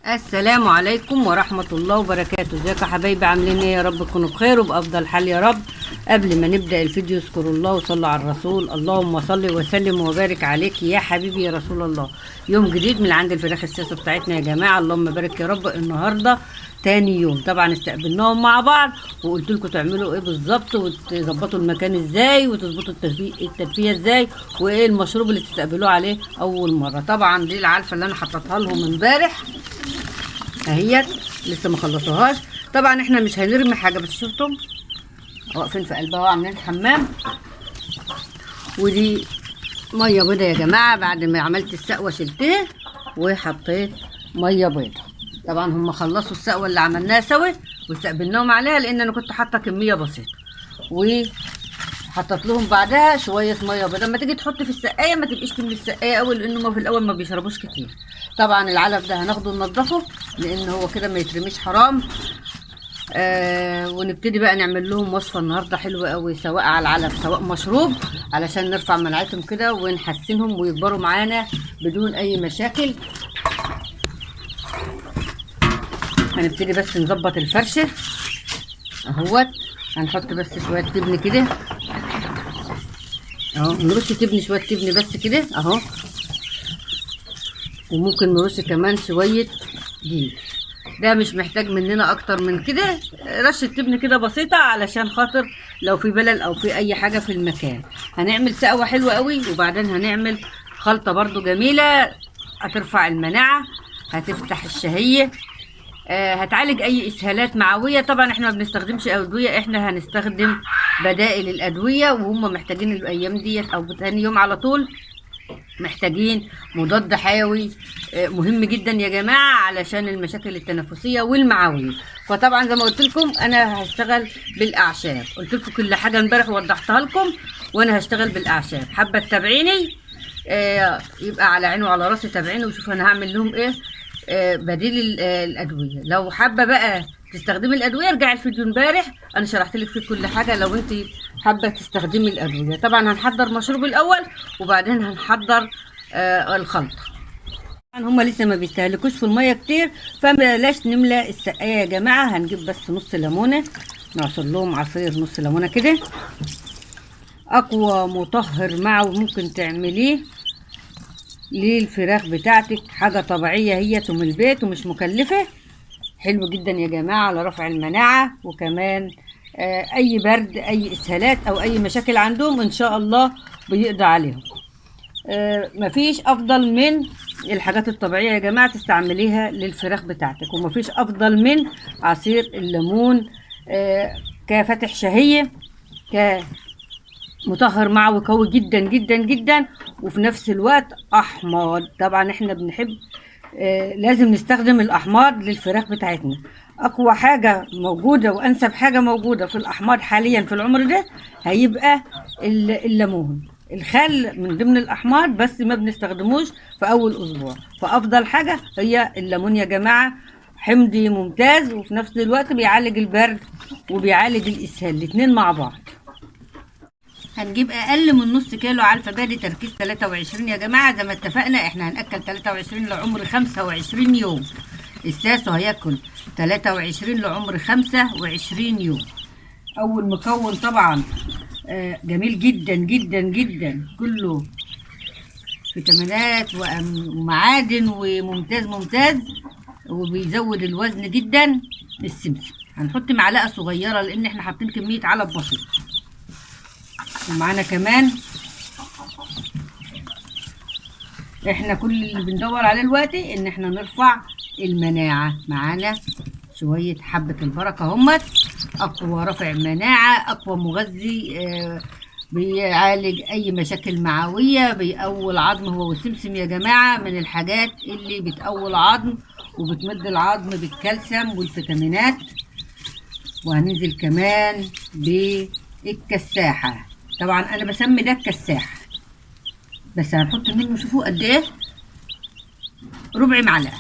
السلام عليكم ورحمة الله وبركاته. ازيكم يا حبايبي؟ عاملين ايه؟ يا رب تكونوا بخير وبأفضل حال يا رب. قبل ما نبدأ الفيديو اذكروا الله وصلوا على الرسول. اللهم صل وسلم وبارك عليك يا حبيبي يا رسول الله. يوم جديد من عند الفراخ الساسة بتاعتنا يا جماعة. اللهم بارك يا رب. النهاردة تاني يوم طبعا استقبلناهم مع بعض وقلت لكم تعملوا ايه بالظبط وتظبطوا المكان ازاي وتظبطوا التدفئه ازاي وايه المشروب اللي تستقبلوه عليه اول مره. طبعا دي العلفه اللي انا حطيتها لهم امبارح اهيت لسه ما خلصوهاش. طبعا احنا مش هنرمي حاجه، بس شفتم واقفين في قلبها وعاملين حمام. ودي ميه بيضه يا جماعه، بعد ما عملت السقوه شلتها وحطيت ميه بيضه. طبعا هم خلصوا السقوه اللي عملناها سوا واستقبلناهم عليها، لان انا كنت حاطه كميه بسيطه وحطت لهم بعدها شويه ميه بيضه. لما تيجي تحط في السقايه ما تبقيش تملي السقايه قوي، لانه في الاول ما بيشربوش كتير. طبعا العلف ده هناخده ننضفه لان هو كده ما يترميش حرام. ونبتدي بقى نعمل لهم وصفه النهارده حلوه قوي، سواء على العلف سواء مشروب، علشان نرفع مناعتهم كده ونحسنهم ويكبروا معانا بدون اي مشاكل. هنبتدي بس نظبط الفرشه اهوت. هنحط بس شويه تبن كده اهو، نرش تبن شويه تبن بس كده اهو، وممكن نرش كمان شويه دقيق. ده مش محتاج مننا اكتر من كده، رشه تبن كده بسيطه علشان خاطر لو في بلل او في اي حاجه في المكان. هنعمل سقوه حلوه قوي، وبعدين هنعمل خلطه برضو جميله هترفع المناعه، هتفتح الشهيه، هتعالج اي اسهالات معويه. طبعا احنا ما بنستخدمش ادويه، احنا هنستخدم بدائل الادويه، وهم محتاجين الايام ديت او تاني يوم على طول محتاجين مضاد حيوي مهم جدا يا جماعه علشان المشاكل التنفسيه والمعويه. فطبعا زي ما قلت لكم انا هشتغل بالاعشاب، قلت لكم كل حاجه امبارح وضحتها لكم، وانا هشتغل بالاعشاب. حابه تتابعيني يبقى على عيني وعلى راسي تابعيني وشوف انا هعمل لهم ايه بديل الادويه. لو حابه بقى تستخدمي الادويه ارجعي الفيديو امبارح انا شرحت لك فيه كل حاجه. لو انت حابه تستخدمي الادويه طبعا هنحضر مشروب الاول وبعدين هنحضر الخلطه. طبعا هما لسه ما بيستهلكوش في الميه كتير، فبلاش نملى السقايه يا جماعه. هنجيب بس نص ليمونه نعصر لهم عصير نص ليمونه كده. اقوى مطهر معوي ممكن تعمليه للفراخ بتاعتك، حاجه طبيعيه هي من البيت ومش مكلفه، حلو جدا يا جماعه على رفع المناعه، وكمان اي برد اي اسهالات او اي مشاكل عندهم ان شاء الله بيقضي عليهم. مفيش افضل من الحاجات الطبيعيه يا جماعه تستعمليها للفراخ بتاعتك، ومفيش افضل من عصير الليمون كفتح شهيه، كمطهر معوي قوي جدا جدا جدا، وفي نفس الوقت احماض. طبعا احنا بنحب لازم نستخدم الاحماض للفراخ بتاعتنا. اقوى حاجه موجوده وانسب حاجه موجوده في الاحماض حاليا في العمر ده هيبقى الليمون. الخل من ضمن الاحماض بس ما بنستخدموش في اول اسبوع، فافضل حاجه هي الليمون يا جماعه. حمضي ممتاز وفي نفس الوقت بيعالج البرد وبيعالج الاسهال الاتنين مع بعض. هنجيب اقل من نص كيلو علفه بادي تركيز 23 يا جماعه. زي ما اتفقنا احنا هناكل 23 لعمر 25 يوم، الساسو هياكل 23 لعمر 25 يوم. اول مكون طبعا جميل جدا جدا جدا، كله فيتامينات ومعادن وممتاز ممتاز وبيزود الوزن جدا، السمسم. هنحط معلقه صغيره لان احنا حاطين كميه علف بسيط. ومعانا كمان احنا كل اللي بندور عليه دلوقتي ان احنا نرفع المناعه. معانا شويه حبه البركه همت، اقوى رفع مناعه، اقوى مغذي بيعالج اي مشاكل معويه، بيقوي العظم. هو والسمسم يا جماعه من الحاجات اللي بتقوي العظم وبتمد العظم بالكالسيوم والفيتامينات. وهننزل كمان بالكساحه، طبعا انا بسمي ده الكساح، بس هنحط منه شوفوا قد ايه، ربع معلقه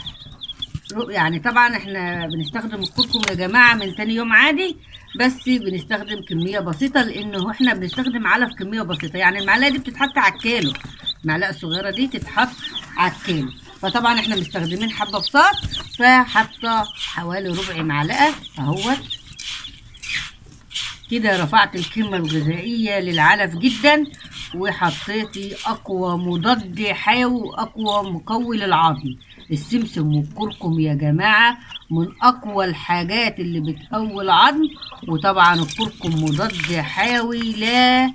يعني. طبعا احنا بنستخدم الكركم يا جماعه من تاني يوم عادي، بس بنستخدم كميه بسيطه لانه احنا بنستخدم علف كميه بسيطه. يعني المعلقه دي بتتحط على الكيلو، المعلقه الصغيره دي تتحط على الكيلو. فطبعا احنا مستخدمين حبه بساط، فحاطه حوالي ربع معلقه اهوت كده. رفعت القيمه الغذائيه للعلف جدا، وحطيتي اقوى مضاد حيوي واقوى مقوي للعظم. السمسم والكركم يا جماعه من اقوى الحاجات اللي بتقوي العظم، وطبعا الكركم مضاد حيوي لا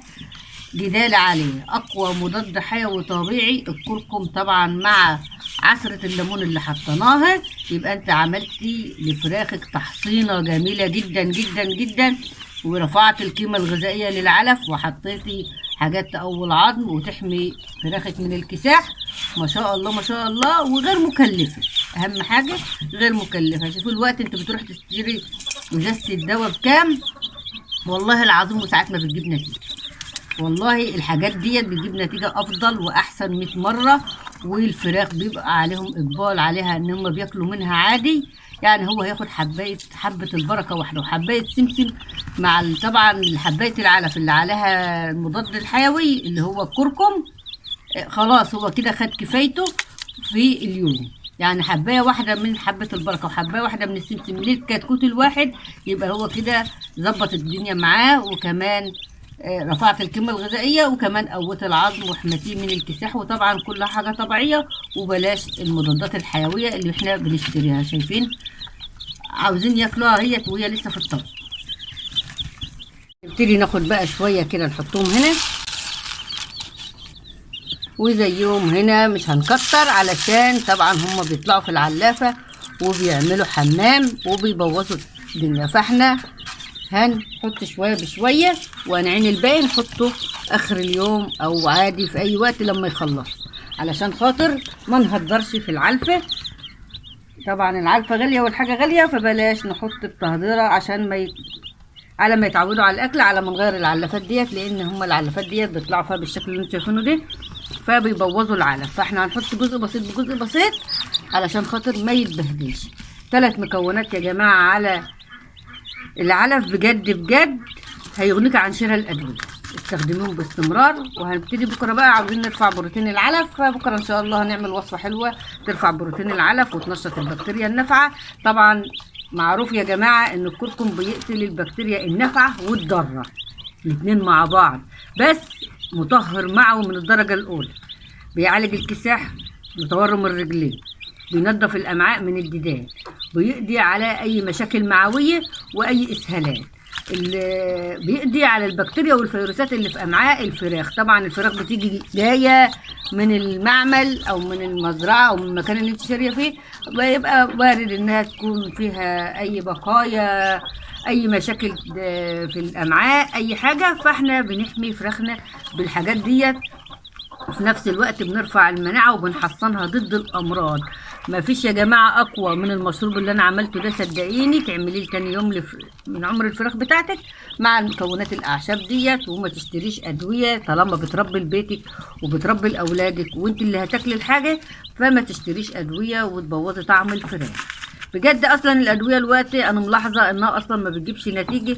جدال عليه، اقوى مضاد حيوي طبيعي الكركم. طبعا مع عصرة الليمون اللي حطيناها يبقى انت عملتي لفراخك تحصينة جميلة جدا جدا جدا، ورفعت القيمة الغذائية للعلف، وحطيتي حاجات تقوي العظم وتحمي فراخك من الكساح. ما شاء الله ما شاء الله، وغير مكلفة. اهم حاجة غير مكلفة. شوفوا الوقت انت بتروح تشتري ازازة الدواء بكام، والله العظيم وساعات ما بتجيب نتيجة. والله الحاجات ديت بتجيب نتيجة افضل واحسن 100 مرة، والفراخ بيبقى عليهم اقبال عليها ان هم بياكلوا منها عادي. يعني هو هياخد حبة البركة واحدة وحباية سمسم مع طبعا حباية العلف اللي عليها المضاد الحيوي اللي هو الكركم، خلاص هو كده خد كفايته في اليوم. يعني حبايه واحده من حبه البركه وحبايه واحده من السمسم للكتكوت الواحد، يبقى هو كده ظبط الدنيا معاه. وكمان رفعت القيمه الغذائيه، وكمان قوت العظم وحماتيه من الكساح. وطبعا كل حاجه طبيعيه، وبلاش المضادات الحيويه اللي احنا بنشتريها. شايفين عاوزين ياكلوها هي وهي لسه في الطبق. نبتدي ناخد بقى شويه كده نحطهم هنا، وزيهم هنا مش هنكتر علشان طبعا هما بيطلعوا في العلافة وبيعملوا حمام وبيبوظوا الدنيا. فاحنا هنحط شوية بشوية، وهنعين الباقي نحطه اخر اليوم او عادي في اي وقت لما يخلص، علشان خاطر ما نهدرش في العلفة. طبعا العلفة غالية والحاجة غالية، فبلاش نحط التهديرة عشان على ما يتعودوا على الاكل على ما نغير العلافات ديت، لان هما العلافات ديت بيطلعوا فيها بالشكل اللي انتوا شايفينه ده، فبيبوظوا العلف. فاحنا هنحط جزء بسيط بجزء بسيط علشان خاطر ما يتبهدلش. 3 مكونات يا جماعه على العلف بجد بجد هيغنيك عن شراء الادويه. استخدموهم باستمرار. وهنبتدي بكره بقى عاوزين نرفع بروتين العلف، فبكره ان شاء الله هنعمل وصفه حلوه ترفع بروتين العلف وتنشط البكتيريا النافعه. طبعا معروف يا جماعه ان الكركم بيقتل البكتيريا النافعه والضاره الاثنين مع بعض، بس مطهر معه من الدرجه الاولى. بيعالج الكساح وتورم الرجلين، بينظف الامعاء من الديدان، بيقضي على اي مشاكل معويه واي اسهالات، اللي بيقضي على البكتيريا والفيروسات اللي في امعاء الفراخ. طبعا الفراخ بتيجي جايه من المعمل او من المزرعه او من المكان اللي انت شاريه فيه، بيبقى وارد انها تكون فيها اي بقايا، اي مشاكل في الامعاء، اي حاجه. فاحنا بنحمي فراخنا بالحاجات ديت، وفي نفس الوقت بنرفع المناعه وبنحصنها ضد الامراض. ما فيش يا جماعه اقوى من المشروب اللي انا عملته ده، صدقيني تعمليه لتاني يوم من عمر الفراخ بتاعتك مع المكونات الاعشاب ديت. وما تشتريش ادويه طالما بتربي لبيتك وبتربي لاولادك وانت اللي هتاكلي الحاجه، فما تشتريش ادويه وتبوظي طعم الفراخ. بجد اصلا الادويه دلوقتي انا ملاحظه انها اصلا ما بتجيبش نتيجه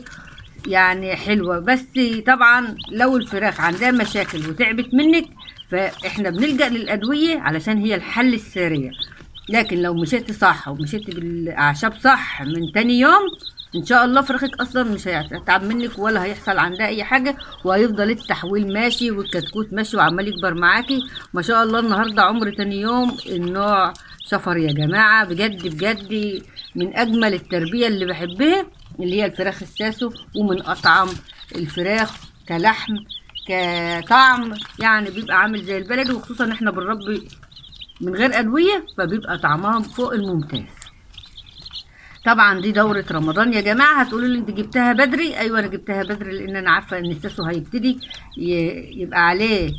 يعني حلوه. بس طبعا لو الفراخ عندها مشاكل وتعبت منك، فاحنا بنلجأ للادويه علشان هي الحل السريع. لكن لو مشيتي صح ومشيتي بالاعشاب صح من تاني يوم، ان شاء الله فراخك اصلا مش هيتعب منك ولا هيحصل عندها اي حاجه، وهيفضل التحويل ماشي والكتكوت ماشي وعمال يكبر معاكي ما شاء الله. النهارده عمر تاني يوم النوع شفر يا جماعه. بجد بجد من اجمل التربيه اللي بحبها اللي هي الفراخ الساسو، ومن اطعم الفراخ كلحم كطعم، يعني بيبقى عامل زي البلد. وخصوصا احنا بنربي من غير ادويه فبيبقى طعمها فوق الممتاز. طبعا دي دورة رمضان يا جماعة. هتقولوا لي انت جبتها بدري. ايوه انا جبتها بدري لان انا عارفة ان الساسو هيبتدي يبقى عليه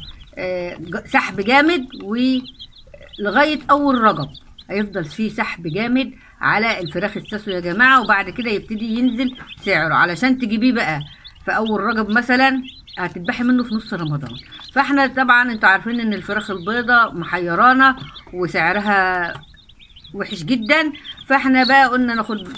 سحب جامد، ولغاية اول رجب هيفضل فيه سحب جامد على الفراخ الساسو يا جماعة. وبعد كده يبتدي ينزل سعره، علشان تجيبيه بقى في اول رجب مثلا هتذبحي منه في نص رمضان. فاحنا طبعا انتوا عارفين ان الفراخ البيضة محيرانا وسعرها وحش جدا. فاحنا بقى قلنا ناخد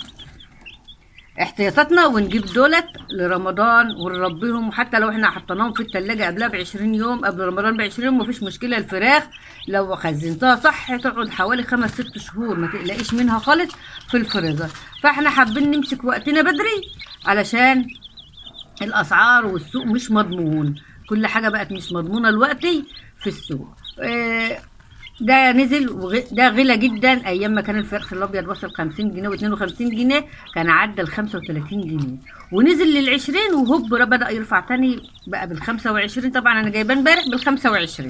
احتياطاتنا ونجيب دولت لرمضان ونربيهم. وحتى لو احنا حطيناهم في التلاجة قبلها ب20 يوم، قبل رمضان ب20 يوم، مفيش مشكلة. الفراخ لو خزنتها صح تقعد حوالي 5-6 شهور، ما تقلقيش منها خالص في الفريزر. فاحنا حابين نمسك وقتنا بدري علشان الاسعار والسوق مش مضمون، كل حاجة بقت مش مضمونة دلوقتي في السوق. ده نزل ده غلى جدا. ايام ما كان الفرخ الابيض وصل 50 جنيه و52 جنيه كان عدى ال 35 جنيه، ونزل لل20 وهوب بدا يرفع تاني بقى بال25. طبعا انا جايباه امبارح بال25.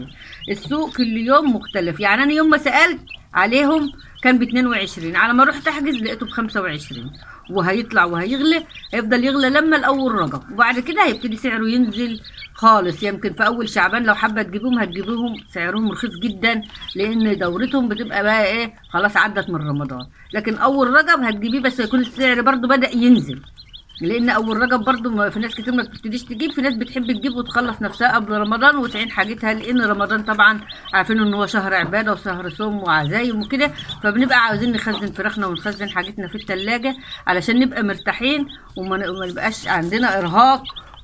السوق كل يوم مختلف. يعني انا يوم ما سالت عليهم كان ب22، على ما رحت احجز لقيته ب25. وهيطلع وهيغلى، هيفضل يغلى لما الاول رجب، وبعد كده هيبتدي سعره ينزل خالص. يمكن في اول شعبان لو حابه تجيبوهم هتجيبوهم سعرهم رخيص جدا، لان دورتهم بتبقى بقى ايه خلاص عدت من رمضان. لكن اول رجب هتجيبيه بس يكون السعر برضو بدا ينزل، لان اول رجب برضو في ناس كتير ما بتبتديش تجيب. في ناس بتحب تجيب وتخلص نفسها قبل رمضان وتعين حاجتها، لان رمضان طبعا عارفين ان هو شهر عباده وشهر صوم وعزايم وكده، فبنبقى عاوزين نخزن فراخنا ونخزن حاجتنا في التلاجة علشان نبقى مرتاحين وما يبقاش عندنا ارهاق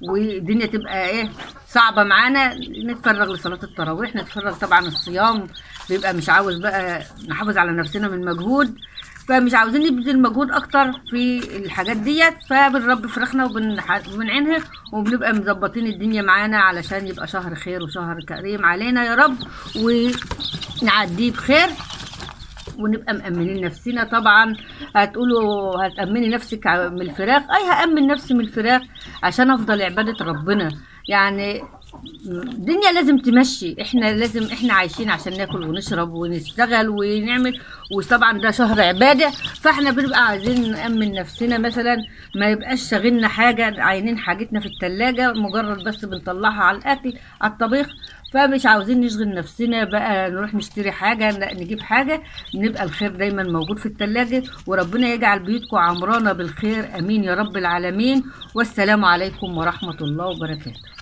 والدنيا تبقى ايه صعبه معانا. نتفرغ لصلاه التراويح، نتفرغ طبعا الصيام بيبقى مش عاوز بقى نحافظ على نفسنا من مجهود، فمش عاوزين نبذل مجهود اكتر في الحاجات ديت. فبنربي فراخنا وبنعينها وبنبقى مظبطين الدنيا معانا علشان يبقى شهر خير وشهر كريم علينا يا رب، ونعديه بخير ونبقى مأمنين نفسنا. طبعا هتقولوا هتأمني نفسك من الفراخ، اي هأمن نفسي من الفراخ عشان افضل عبادة ربنا. يعني الدنيا لازم تمشي، احنا عايشين عشان ناكل ونشرب ونشتغل ونعمل، وطبعا ده شهر عبادة، فاحنا بنبقى عايزين نأمن نفسنا. مثلا ما يبقاش شاغلنا حاجة، عاينين حاجتنا في التلاجة مجرد بس بنطلعها على الاكل على الطبيخ، فمش عاوزين نشغل نفسنا بقى نروح نشتري حاجة نجيب حاجة. نبقى الخير دايما موجود في التلاجة، وربنا يجعل بيوتكم عمرانة بالخير، امين يا رب العالمين. والسلام عليكم ورحمة الله وبركاته.